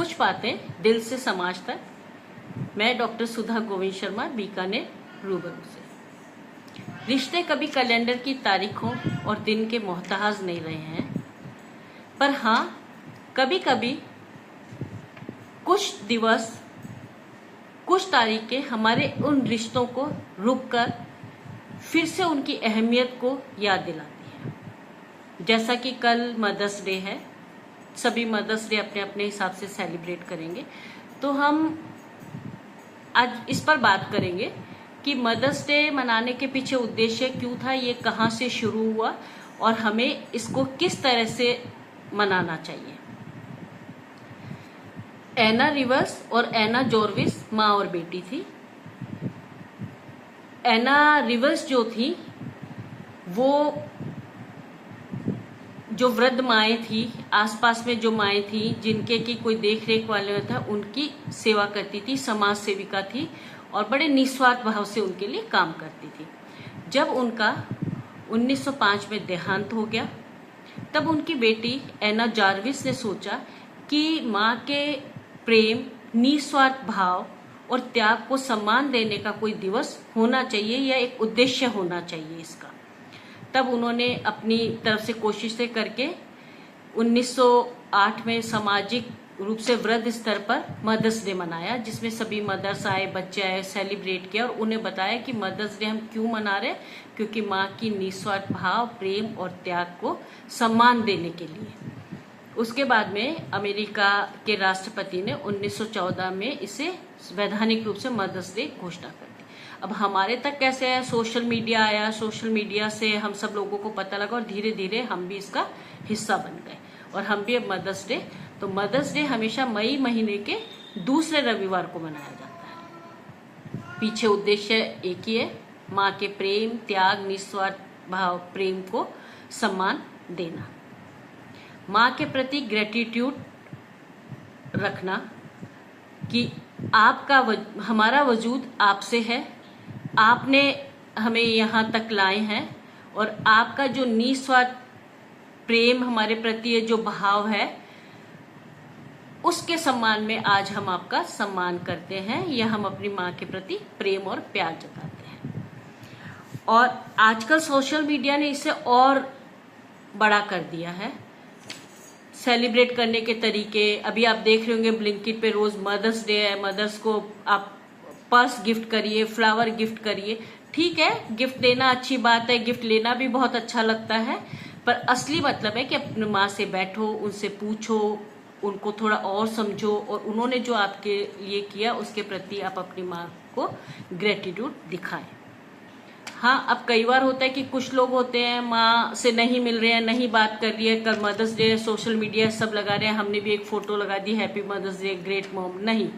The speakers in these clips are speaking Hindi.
कुछ बातें दिल से समाज तक। मैं डॉक्टर सुधा गोविंद शर्मा, बीकानेर रूबरू से। रिश्ते कभी कैलेंडर की तारीखों और दिन के मोहताज नहीं रहे हैं, पर हाँ, कभी कभी कुछ दिवस, कुछ तारीखें हमारे उन रिश्तों को रुककर फिर से उनकी अहमियत को याद दिलाती है। जैसा कि कल मदर्स डे है, सभी मदर्स डे अपने अपने हिसाब से सेलिब्रेट करेंगे, तो हम आज इस पर बात करेंगे कि मदर्स डे मनाने के पीछे उद्देश्य क्यों था, ये कहाँ से शुरू हुआ और हमें इसको किस तरह से मनाना चाहिए। एना रिवर्स और एना जॉर्विस माँ और बेटी थी। एना रिवर्स जो थी, वो जो वृद्ध माएँ थी, आसपास में जो माएँ थी जिनके की कोई देख रेख वाले था, उनकी सेवा करती थी, समाज सेविका थी और बड़े निस्वार्थ भाव से उनके लिए काम करती थी। जब उनका 1905 में देहांत हो गया, तब उनकी बेटी एना जॉर्विस ने सोचा कि माँ के प्रेम, निस्वार्थ भाव और त्याग को सम्मान देने का कोई दिवस होना चाहिए या एक उद्देश्य होना चाहिए इसका। तब उन्होंने अपनी तरफ से कोशिशें करके 1908 में सामाजिक रूप से वृद्ध स्तर पर मदर्स डे मनाया, जिसमें सभी मदर्स आए, बच्चे आए, सेलिब्रेट किया और उन्हें बताया कि मदर्स डे हम क्यों मना रहे, क्योंकि माँ की निस्वार्थ भाव, प्रेम और त्याग को सम्मान देने के लिए। उसके बाद में अमेरिका के राष्ट्रपति ने 1914 में इसे वैधानिक रूप से मदर्स डे घोषणा कर दी। अब हमारे तक कैसे आया, सोशल मीडिया आया, सोशल मीडिया से हम सब लोगों को पता लगा और धीरे धीरे हम भी इसका हिस्सा बन गए और हम भी अब मदर्स डे, तो मदर्स डे हमेशा मई महीने के दूसरे रविवार को मनाया जाता है। पीछे उद्देश्य एक ही है, माँ के प्रेम, त्याग, निस्वार्थ भाव, प्रेम को सम्मान देना, माँ के प्रति ग्रेटिट्यूड रखना कि हमारा वजूद आपसे है, आपने हमें यहाँ तक लाए हैं और आपका जो निस्वार्थ प्रेम हमारे प्रति जो भाव है, उसके सम्मान में आज हम आपका सम्मान करते हैं या हम अपनी माँ के प्रति प्रेम और प्यार जताते हैं। और आजकल सोशल मीडिया ने इसे और बड़ा कर दिया है, सेलिब्रेट करने के तरीके। अभी आप देख रहे होंगे ब्लिंकिट पे रोज मदर्स डे है, मदर्स को आप पर्स गिफ्ट करिए, फ्लावर गिफ्ट करिए। ठीक है, गिफ्ट देना अच्छी बात है, गिफ्ट लेना भी बहुत अच्छा लगता है, पर असली मतलब है कि अपनी माँ से बैठो, उनसे पूछो, उनको थोड़ा और समझो और उन्होंने जो आपके लिए किया उसके प्रति आप अपनी माँ को ग्रेटिट्यूड दिखाएं। हाँ, अब कई बार होता है कि कुछ लोग होते हैं माँ से नहीं मिल रहे हैं, नहीं बात कर रही है, कल मदर्स डे, सोशल मीडिया सब लगा रहे हैं, हमने भी एक फोटो लगा दी, happy mother's day, great mom. नहीं,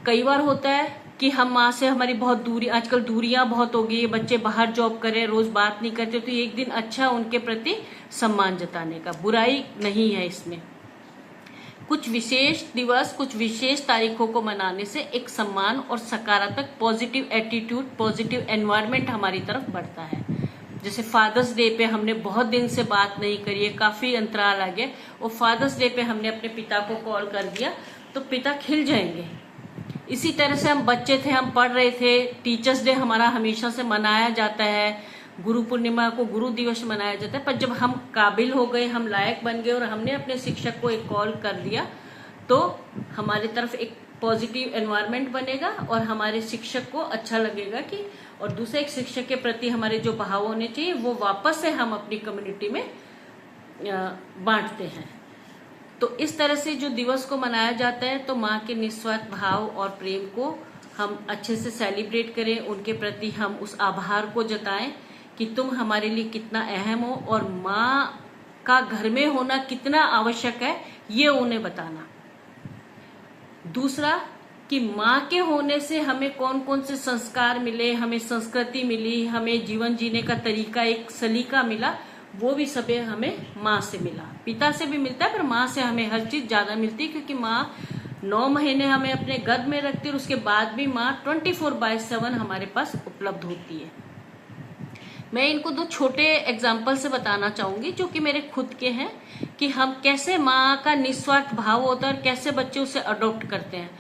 कई बार होता है कि हम माँ से हमारी बहुत दूरी, आजकल दूरियां बहुत हो गई है, बच्चे बाहर जॉब कर रहे हैं, रोज बात नहीं करते, तो एक दिन अच्छा उनके प्रति सम्मान जताने का, बुराई नहीं है इसमें। कुछ विशेष दिवस, कुछ विशेष तारीखों को मनाने से एक सम्मान और सकारात्मक पॉजिटिव एटीट्यूड, पॉजिटिव एनवायरनमेंट हमारी तरफ बढ़ता है। जैसे फादर्स डे पे हमने बहुत दिन से बात नहीं करी है, काफी अंतराल आ गया, और फादर्स डे पे हमने अपने पिता को कॉल कर दिया तो पिता खिल जाएंगे। इसी तरह से हम बच्चे थे, हम पढ़ रहे थे, टीचर्स डे हमारा हमेशा से मनाया जाता है, गुरु पूर्णिमा को गुरु दिवस मनाया जाता है, पर जब हम काबिल हो गए, हम लायक बन गए और हमने अपने शिक्षक को एक कॉल कर दिया, तो हमारे तरफ एक पॉजिटिव एनवायरनमेंट बनेगा और हमारे शिक्षक को अच्छा लगेगा कि, और दूसरे एक शिक्षक के प्रति हमारे जो भाव होने चाहिए वो वापस से हम अपनी कम्युनिटी में बांटते हैं। तो इस तरह से जो दिवस को मनाया जाता है, तो माँ के निस्वार्थ भाव और प्रेम को हम अच्छे से सेलिब्रेट करें, उनके प्रति हम उस आभार को जताएं कि तुम हमारे लिए कितना अहम हो और माँ का घर में होना कितना आवश्यक है, ये उन्हें बताना। दूसरा कि माँ के होने से हमें कौन कौन से संस्कार मिले, हमें संस्कृति मिली, हमें जीवन जीने का तरीका, एक सलीका मिला, वो भी सब हमें माँ से मिला। पिता से भी मिलता है, पर माँ से हमें हर चीज ज्यादा मिलती है, क्योंकि माँ 9 महीने हमें अपने गर्भ में रखती है और उसके बाद भी माँ 24/7 हमारे पास उपलब्ध होती है। मैं इनको दो छोटे एग्जाम्पल से बताना चाहूंगी जो कि मेरे खुद के हैं, कि हम कैसे माँ का निस्वार्थ भाव होता है और कैसे बच्चे उसे अडॉप्ट करते हैं।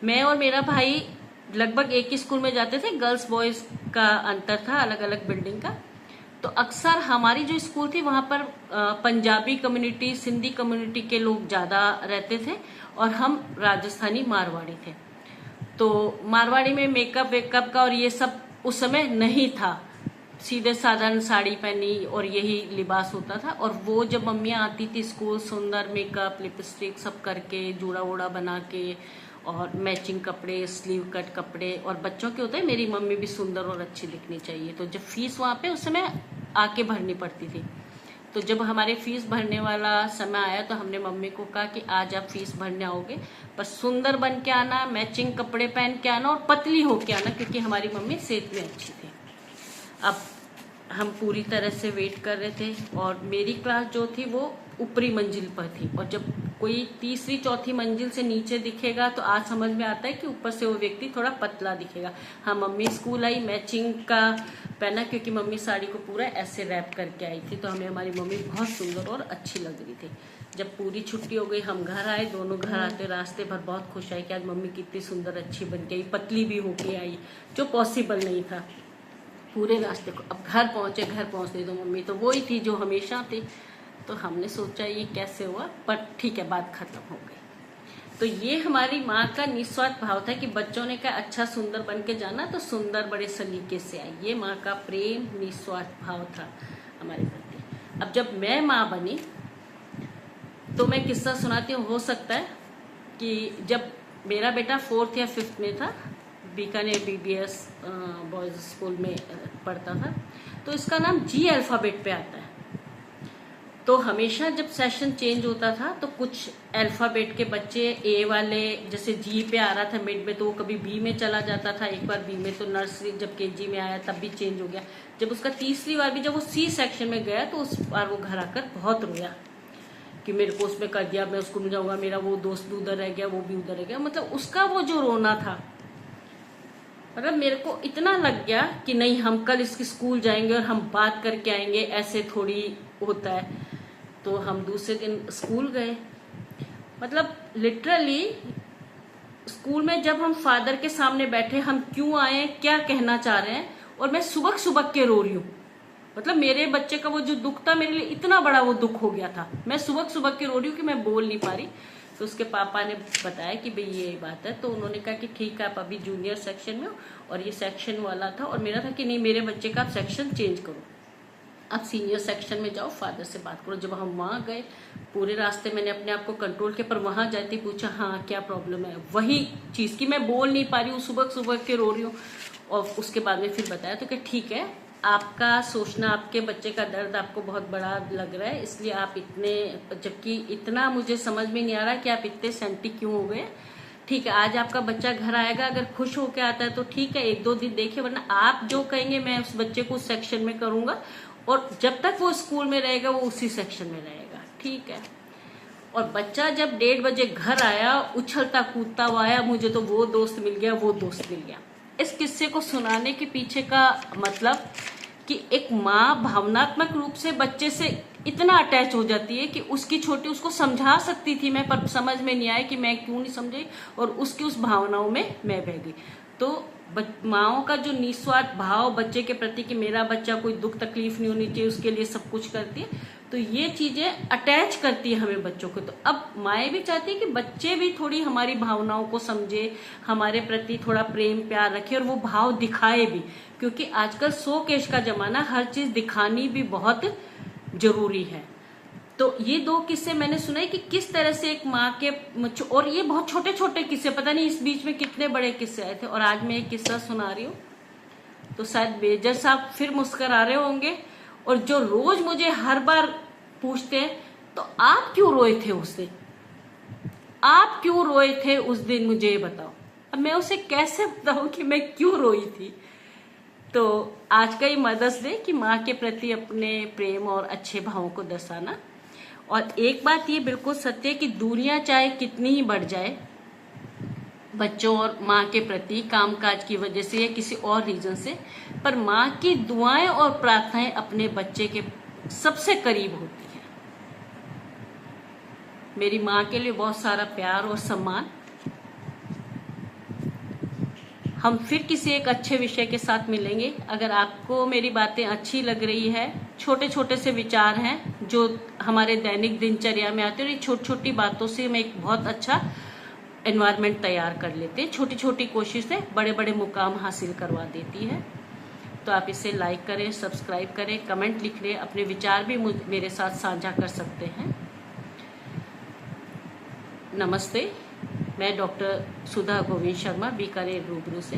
मैं और मेरा भाई लगभग एक ही स्कूल में जाते थे, गर्ल्स बॉयज का अंतर था, अलग अलग बिल्डिंग का। तो अक्सर हमारी जो स्कूल थी वहां पर पंजाबी कम्युनिटी, सिंधी कम्युनिटी के लोग ज्यादा रहते थे और हम राजस्थानी मारवाड़ी थे। तो मारवाड़ी में मेकअप वेकअप का और ये सब उस समय नहीं था, सीधे साधारण साड़ी पहनी और यही लिबास होता था। और वो जब मम्मियाँ आती थी स्कूल, सुंदर मेकअप लिपस्टिक सब करके, जूड़ा वूड़ा बना के और मैचिंग कपड़े, स्लीव कट कपड़े, और बच्चों के होते हैं मेरी मम्मी भी सुंदर और अच्छी दिखनी चाहिए। तो जब फीस वहाँ पे उस समय आके भरनी पड़ती थी, तो जब हमारे फीस भरने वाला समय आया तो हमने मम्मी को कहा कि आज आप फीस भरने आओगे, पर सुंदर बन के आना, मैचिंग कपड़े पहन के आना और पतली होके आना, क्योंकि हमारी मम्मी सेहत में अच्छी थी। अब हम पूरी तरह से वेट कर रहे थे और मेरी क्लास जो थी वो ऊपरी मंजिल पर थी, और जब कोई तीसरी चौथी मंजिल से नीचे दिखेगा तो आज समझ में आता है कि ऊपर से वो व्यक्ति थोड़ा पतला दिखेगा। हाँ, मम्मी स्कूल आई, मैचिंग का पहना, क्योंकि मम्मी साड़ी को पूरा ऐसे रैप करके आई थी, तो हमें हमारी मम्मी बहुत सुंदर और अच्छी लग रही थी। जब पूरी छुट्टी हो गई हम घर आए, दोनों घर आते रास्ते भर बहुत खुश आई कि आज मम्मी कितनी सुंदर अच्छी बन के आई, पतली भी होके आई, जो पॉसिबल नहीं था पूरे रास्ते को। अब घर पहुंचे, घर पहुंचने दो, मम्मी तो वही थी जो हमेशा थी। तो हमने सोचा ये कैसे हुआ, पर ठीक है, बात खत्म हो गई। तो ये हमारी माँ का निस्वार्थ भाव था कि बच्चों ने कहा अच्छा सुंदर बन के जाना तो सुंदर बड़े सलीके से आई। ये माँ का प्रेम निस्वार्थ भाव था हमारे प्रति। अब जब मैं माँ बनी तो मैं किस्सा सुनाती हूँ। हो सकता है कि जब मेरा बेटा 4th या 5th में था, बीकानेर BBS बॉयज स्कूल में पढ़ता था, तो इसका नाम G अल्फाबेट पे आता है। तो हमेशा जब सेशन चेंज होता था तो कुछ अल्फाबेट के बच्चे ए वाले, जैसे G पे आ रहा था मिड में, तो वो कभी B में चला जाता था, एक बार B में, तो नर्सरी जब KG में आया तब भी चेंज हो गया। जब उसका तीसरी बार भी जब वो C सेक्शन में गया तो उस बार वो घर आकर बहुत रोया कि मेरे को उसमें कर दिया, मैं उसको नहीं जाऊंगा, मेरा वो दोस्त भी उधर रह गया, वो भी उधर रह गया। मतलब उसका वो जो रोना था, मतलब मेरे को इतना लग गया कि नहीं, हम कल इसकी स्कूल जाएंगे और हम बात करके आएंगे, ऐसे थोड़ी होता है। तो हम दूसरे दिन स्कूल गए। मतलब लिटरली स्कूल में जब हम फादर के सामने बैठे, हम क्यों आए, क्या कहना चाह रहे हैं, और मैं सुबह सुबह के रो रही हूँ। मतलब मेरे बच्चे का वो जो दुख था, मेरे लिए इतना बड़ा वो दुख हो गया था, मैं सुबह सुबह के रो रही हूँ कि मैं बोल नहीं पा रही। तो उसके पापा ने बताया कि भाई ये बात है। तो उन्होंने कहा कि ठीक है, आप अभी जूनियर सेक्शन में हो, और ये सेक्शन वाला था, और मेरा था कि नहीं, मेरे बच्चे का आप सेक्शन चेंज करो, आप सीनियर सेक्शन में जाओ, फादर से बात करो। जब हम वहाँ गए, पूरे रास्ते मैंने अपने आप को कंट्रोल किया, पर वहाँ जाते पूछा हाँ क्या प्रॉब्लम है, वही चीज़ की मैं बोल नहीं पा रही हूँ, सुबह सुबह के रो रही हूँ। और उसके बाद में फिर बताया तो कि ठीक है, आपका सोचना, आपके बच्चे का दर्द आपको बहुत बड़ा लग रहा है, इसलिए आप इतने, जबकि इतना मुझे समझ में नहीं आ रहा कि आप इतने सेंटी क्यों हो गए। ठीक है, आज आपका बच्चा घर आएगा, अगर खुश होके आता है तो ठीक है, 1-2 दिन देखिए, वरना आप जो कहेंगे मैं उस बच्चे को उस सेक्शन में करूंगा, और जब तक वो स्कूल में रहेगा वो उसी सेक्शन में रहेगा, ठीक है। और बच्चा जब 1:30 बजे घर आया, उछलता कूदता हुआ आया, मुझे तो वो दोस्त मिल गया, वो दोस्त मिल गया। इस किस्से को सुनाने के पीछे का मतलब कि एक माँ भावनात्मक रूप से बच्चे से इतना अटैच हो जाती है कि उसकी छोटी उसको समझा सकती थी मैं, पर समझ में नहीं आया कि मैं क्यों नहीं समझी, और उसकी उस भावनाओं में मैं बह गई। तो माओ का जो निस्वार्थ भाव बच्चे के प्रति कि मेरा बच्चा कोई दुख तकलीफ नहीं होनी चाहिए, उसके लिए सब कुछ करती है, तो ये चीजें अटैच करती है हमें बच्चों को। तो अब माएँ भी चाहती है कि बच्चे भी थोड़ी हमारी भावनाओं को समझे, हमारे प्रति थोड़ा प्रेम प्यार रखे और वो भाव दिखाए भी, क्योंकि आजकल शो केश का जमाना, हर चीज दिखानी भी बहुत जरूरी है। तो ये 2 किस्से मैंने सुने कि किस तरह से एक माँ के, और ये बहुत छोटे छोटे किस्से, पता नहीं इस बीच में कितने बड़े किस्से आए थे। और आज मैं एक किस्सा सुना रही हूँ तो शायद मेजर साहब फिर मुस्कुरा रहे होंगे, और जो रोज मुझे हर बार पूछते हैं तो आप क्यों रोए थे उस दिन, आप क्यों रोए थे उस दिन, मुझे ये बताओ। अब मैं उसे कैसे बताऊं कि मैं क्यों रोई थी। तो आज का ये मदर्स डे कि माँ के प्रति अपने प्रेम और अच्छे भावों को दर्शाना। और एक बात ये बिल्कुल सत्य है कि दुनिया चाहे कितनी ही बढ़ जाए, बच्चों और माँ के प्रति कामकाज की वजह से या किसी और रीजन से, पर माँ की दुआएं और प्रार्थनाएं अपने बच्चे के सबसे करीब होती है। मेरी माँ के लिए बहुत सारा प्यार और सम्मान। हम फिर किसी एक अच्छे विषय के साथ मिलेंगे। अगर आपको मेरी बातें अच्छी लग रही है, छोटे छोटे से विचार हैं जो हमारे दैनिक दिनचर्या में आते हैं, और ये छोटी छोटी बातों से हम एक बहुत अच्छा एनवायरनमेंट तैयार कर लेते हैं। छोटी छोटी कोशिशें बड़े बड़े मुकाम हासिल करवा देती है। तो आप इसे लाइक करें, सब्सक्राइब करें, कमेंट लिख लें, अपने विचार भी मेरे साथ साझा कर सकते हैं। नमस्ते, मैं डॉक्टर सुधा गोविंद शर्मा, बीकानेर रूबरू से।